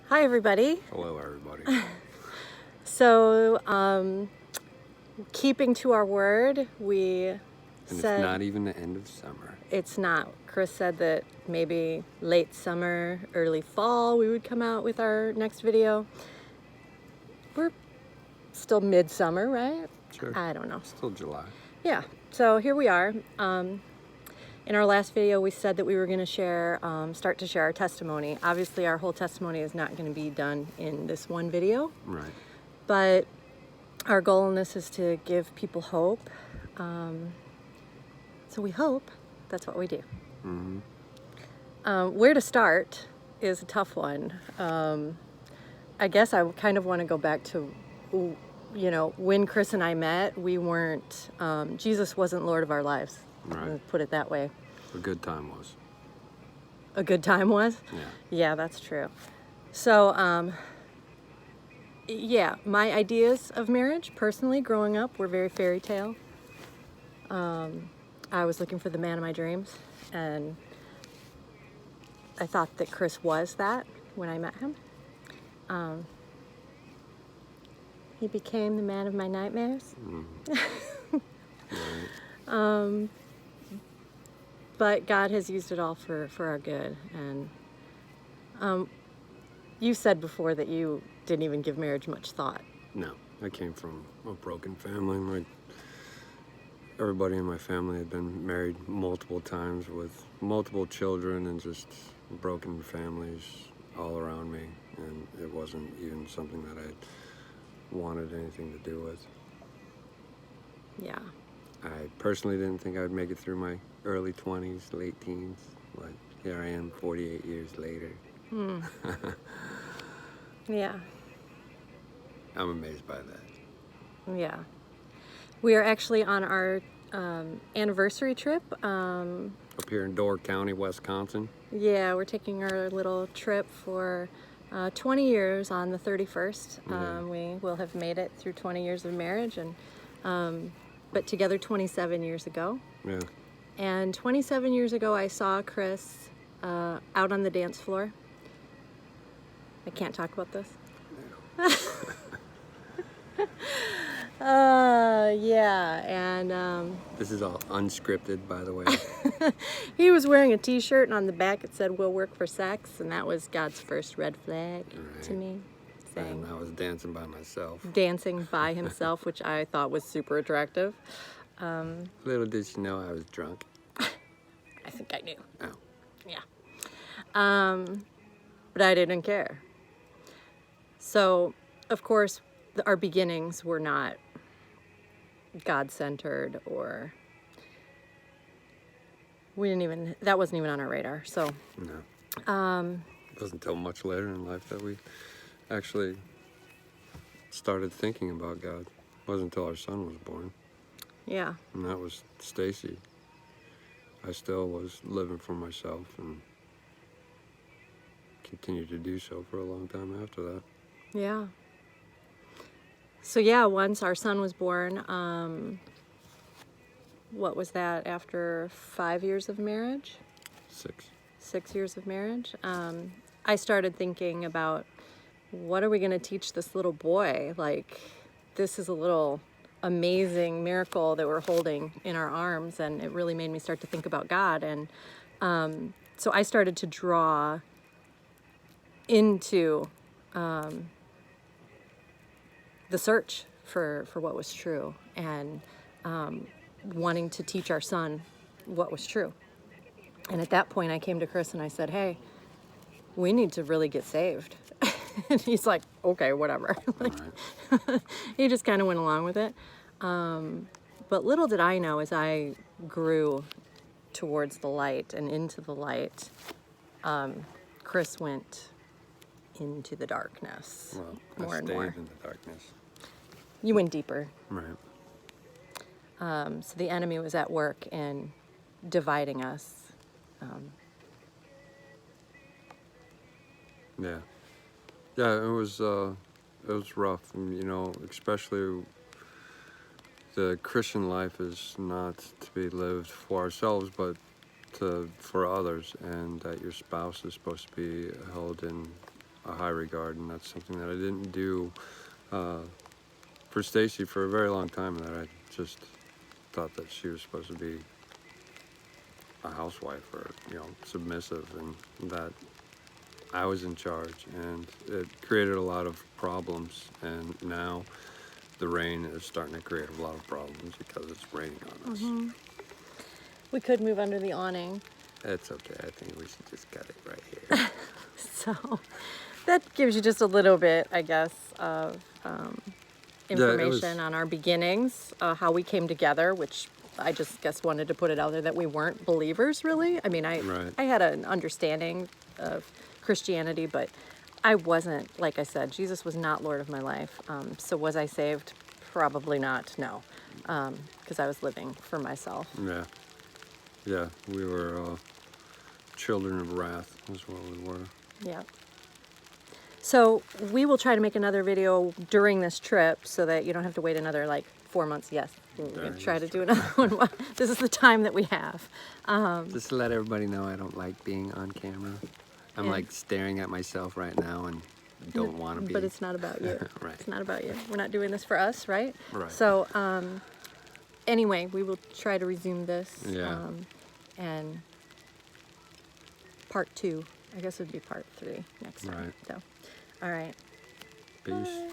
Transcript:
Hi, everybody. Hello, everybody. So, keeping to our word, And it's not even the end of summer. It's not. Chris said that maybe late summer, early fall, we would come out with our next video. We're still midsummer, right? Sure. I don't know. Still July. Yeah. So here we are. In our last video, we said that we were going to start to share our testimony. Obviously, our whole testimony is not going to be done in this one video. Right. But our goal in this is to give people hope. So we hope that's what we do. Where to start is a tough one. I guess I kind of want to go back to, when Chris and I met, we weren't, Jesus wasn't Lord of our lives. Right. Let's put it that way. A good time was. A good time was? Yeah. Yeah, that's true. So, yeah, my ideas of marriage, personally, growing up, were very fairy tale. I was looking for the man of my dreams, and I thought that Chris was that when I met him. He became the man of my nightmares. Right. But God has used it all for our good. And you said before that you didn't even give marriage much thought. No, I came from a broken family. Everybody in my family had been married multiple times with multiple children and just broken families all around me. And it wasn't even something that I wanted anything to do with. Yeah. I personally didn't think I'd make it through my early 20s, late teens. But here I am 48 years later. Yeah. I'm amazed by that. Yeah. We are actually on our anniversary trip. Up here in Door County, Wisconsin. Yeah, we're taking our little trip for 20 years on the 31st. Yeah. We will have made it through 20 years of marriage, and but together 27 years ago. Yeah. And 27 years ago, I saw Chris out on the dance floor. I can't talk about this. Yeah, and This is all unscripted, by the way. he was wearing a t-shirt, and on the back it said, "We'll work for sex," and that was God's first red flag to Right. me. And I was dancing by myself. Dancing by himself, which I thought was super attractive. Little did she know I was drunk. I think I knew. Oh. Yeah. But I didn't care. So, of course, our beginnings were not God-centered, or that wasn't even on our radar. So, No. It wasn't until much later in life that we actually started thinking about God. It wasn't until our son was born. yeah. And that was Stacy. I still was living for myself and continued to do so for a long time after that. Yeah. So yeah, once our son was born, what was that, after 5 years of marriage? 6 years of marriage, I started thinking about, what are we going to teach this little boy? Like, this is a little amazing miracle that we're holding in our arms, and it really made me start to think about God. And so I started to draw into the search for what was true, and wanting to teach our son what was true. And at that point, I came to Chris and I said, "Hey, we need to really get saved." And he's like, "Okay, whatever." Like, Right. he just kind of went along with it. But little did I know, as I grew towards the light and into the light, Chris went into the darkness Well, more I and stayed more. in the darkness. You went deeper. Right. So the enemy was at work in dividing us. Yeah. Yeah, it was rough, and, especially the Christian life is not to be lived for ourselves, but for others, and that your spouse is supposed to be held in a high regard, and that's something that I didn't do for Stacy for a very long time. That I just thought that she was supposed to be a housewife or, you know, submissive, and that I was in charge, and it created a lot of problems. And now the rain is starting to create a lot of problems because it's raining on us. We could move under the awning. It's okay. I think we should just cut it right here. So that gives you just a little bit, I guess, of information on our beginnings, how we came together, which I just guess wanted to put it out there that we weren't believers, really. I mean, I had an understanding of Christianity, but I wasn't, like I said, Jesus was not Lord of my life. So was I saved? Probably not, no, because I was living for myself. Yeah. Yeah, we were children of wrath is what we were. Yeah. So we will try to make another video during this trip so that you don't have to wait another like 4 months. Yes, we're going to try to do another one. This is the time that we have. Just to let everybody know, I don't like being on camera. I'm like staring at myself right now and don't want to be. But it's not about you. Right. It's not about you. We're not doing this for us, right? Right. So anyway, we will try to resume this. Yeah. And part 2, I guess it would be part 3 next time. Right. So, all right. Peace. Bye.